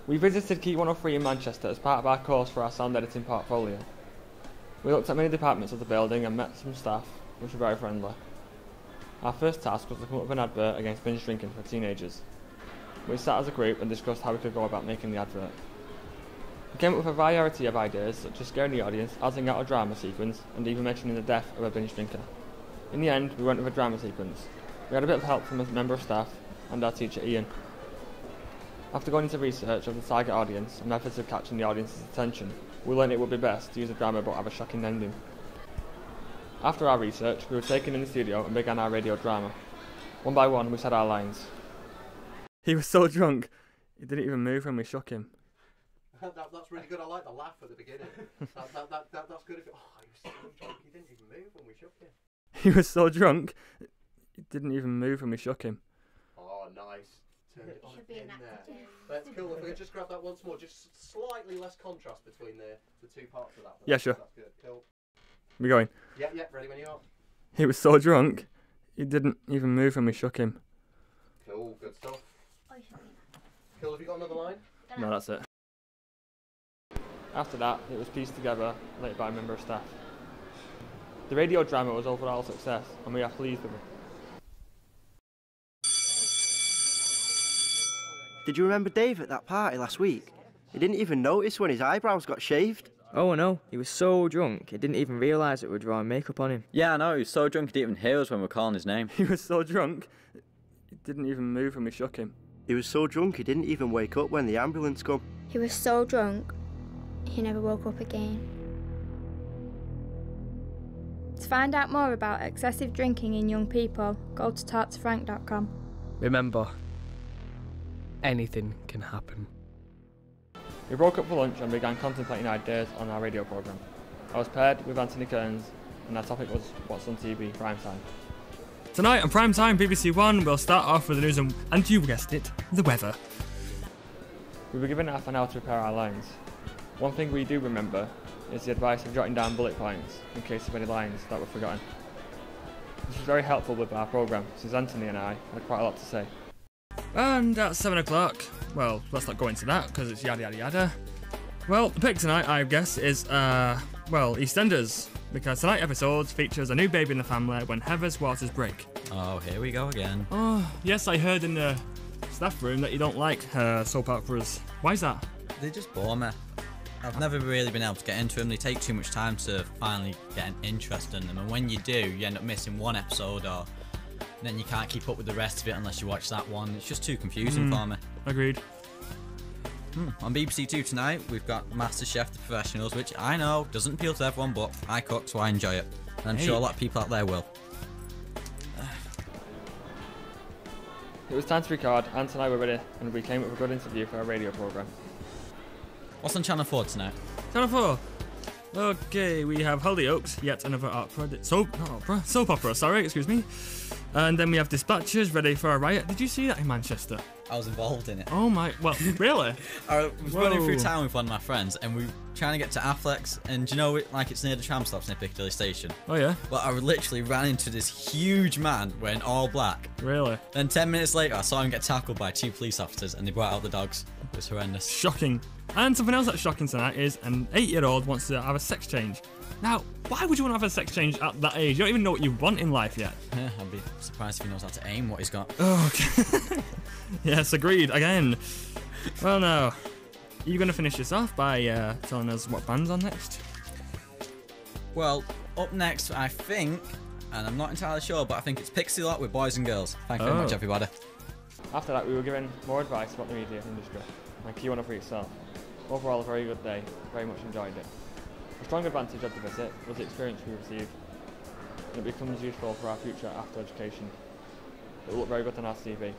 We visited Key 103 in Manchester as part of our course for our sound editing portfolio. We looked at many departments of the building and met some staff, which were very friendly. Our first task was to come up with an advert against binge drinking for teenagers. We sat as a group and discussed how we could go about making the advert. We came up with a variety of ideas, such as scaring the audience, adding out a drama sequence, and even mentioning the death of a binge drinker. In the end, we went with a drama sequence. We had a bit of help from a member of staff and our teacher Ian. After going into research of the target audience and methods of catching the audience's attention, we learned it would be best to use a drama but have a shocking ending. After our research, we were taken in the studio and began our radio drama. One by one, we said our lines. He was so drunk, he didn't even move when we shook him. That's really good. I like the laugh at the beginning. That's good. Oh, he was so drunk, he didn't even move when we shook him. He was so drunk, he didn't even move when we shook him. Oh, nice. Turn it on Should be an there. actor. That's cool. If we could just grab that once more, just slightly less contrast between the two parts of that. Yeah, sure. That's good. Cool. We're going. Yeah, ready when you are. He was so drunk, he didn't even move when we shook him. Cool, good stuff. Oh, you should be an actor. Cool, have you got another line? No, that's it. After that, it was pieced together later by a member of staff. The radio drama was overall a success, and we are pleased with it. Did you remember Dave at that party last week? He didn't even notice when his eyebrows got shaved. Oh no, he was so drunk, he didn't even realise that we were drawing makeup on him. Yeah, I know, he was so drunk he didn't even hear us when we were calling his name. He was so drunk, he didn't even move when we shook him. He was so drunk he didn't even wake up when the ambulance come. He was so drunk, he never woke up again. To find out more about excessive drinking in young people, go to talktofrank.com. Remember, anything can happen. We broke up for lunch and began contemplating ideas on our radio programme. I was paired with Anthony Kearns, and our topic was What's on TV Prime Time. Tonight on Prime Time BBC One, we'll start off with the news and you guessed it, the weather. We were given half an hour to prepare our lines. One thing we do remember is the advice of jotting down bullet points in case of any lines that were forgotten. This was very helpful with our programme, since Anthony and I had quite a lot to say. And at 7 o'clock, well, let's not go into that because it's yada yada yada. Well, the pick tonight, I guess, is, EastEnders, because tonight's episode features a new baby in the family when Heather's waters break. Oh, here we go again. Oh, yes, I heard in the staff room that you don't like soap operas. Why is that? They just bore me. I've never really been able to get into them. They take too much time to finally get an interest in them, and when you do, you end up missing one episode, or then you can't keep up with the rest of it unless you watch that one. It's just too confusing for me. Agreed. On BBC Two tonight, we've got MasterChef The Professionals, which I know doesn't appeal to everyone, but I cook, so I enjoy it. And I'm sure a lot of people out there will. It was time to record, Ant and I were ready, and we came up with a good interview for our radio programme. What's on Channel 4 tonight? Channel 4. Okay, we have Hollyoaks, yet another soap opera, excuse me. And then we have Dispatchers, ready for a riot. Did you see that in Manchester? I was involved in it. Oh my, well, really? I was running through town with one of my friends, and we were trying to get to Affleck's, and do you know it, like it's near the tram stops near Piccadilly Station? Oh yeah? Well, I literally ran into this huge man wearing all black. Really? Then 10 minutes later, I saw him get tackled by 2 police officers, and they brought out the dogs. It was horrendous. Shocking. And something else that's shocking tonight is an 8-year-old wants to have a sex change. Now, why would you want to have a sex change at that age? You don't even know what you want in life yet. Yeah, I'd be surprised if he knows how to aim what he's got. Oh, okay. Yes, agreed, again. Well, now, are you going to finish this off by telling us what band's on next? Well, up next, I think, and I'm not entirely sure, but I think it's Pixie Lot with Boys and Girls. Thank you very much, everybody. After that, we were given more advice about the media industry and Key 103 itself. Overall, a very good day. Very much enjoyed it. A strong advantage of the visit was the experience we received, and it becomes useful for our future after education. It will look very good on our CV.